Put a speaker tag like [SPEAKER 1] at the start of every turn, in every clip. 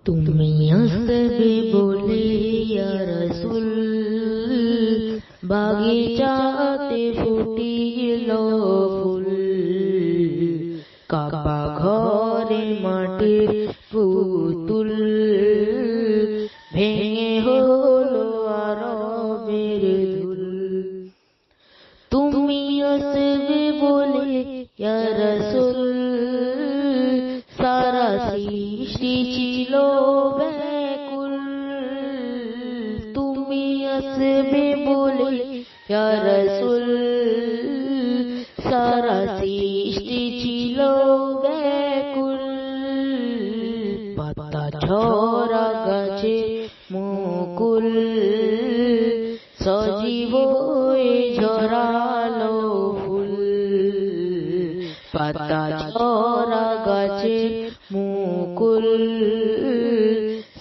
[SPEAKER 1] তুমি আসবে বলে ইয়া রাসূল বাগিচাতে ফুটিল ফুল, কাবা ঘরে মাটির পুতুল ভেঙে হলো আরবের ধুল। তুমি আসবে বলে ইয়া রাসূল সারা সৃষ্টি ছিল ব্যাকুল। তুমি আসবে বলে ইয়া রাসূল সারা সৃষ্টি ছিল ব্যাকুল। পাতা ঝরা গাছে মুকুল সজীব হয়ে ঝরালো ফুল, পাতা ঝরা গাছে মুকুল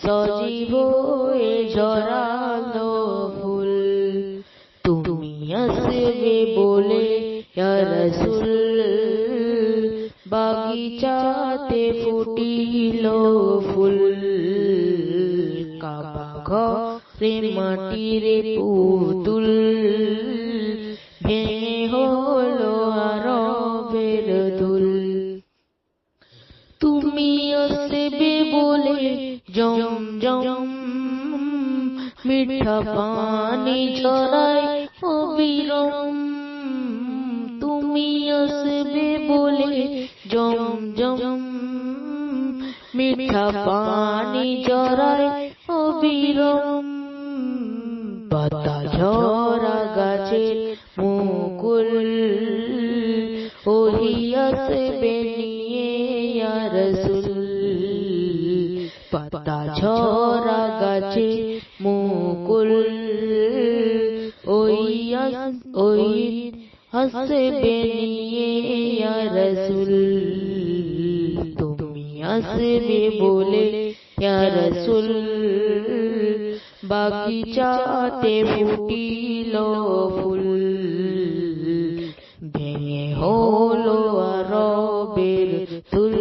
[SPEAKER 1] সজীব হয়ে ঝরালো ফুল। তুমি আসবে বলে ইয়া রাসূল বাগিচাতে ফুটিল ফুল, কাবা ঘরে মাটির পুতুল ভেঙে হলো আরবের ধুল। তুমি আসবে বলে জমজম মিঠা পানি ঝরায় অবিরাম। তুমি আসবে বলে জমজম মিঠা পানি ঝরায় অবিরাম। পাতা ঝরা গাছের মুকুল ওহি আসবে নিয়ে ইয়া রাসূল, পাতা ঝরা গাছের মুকুল ওই আসবে নিয়ে ইয়া রাসূল। তুমি আসবে বলে ইয়া রাসূল বাগিচাতে ফুটিল ফুল ভেঙে হলো আরবের ধুল।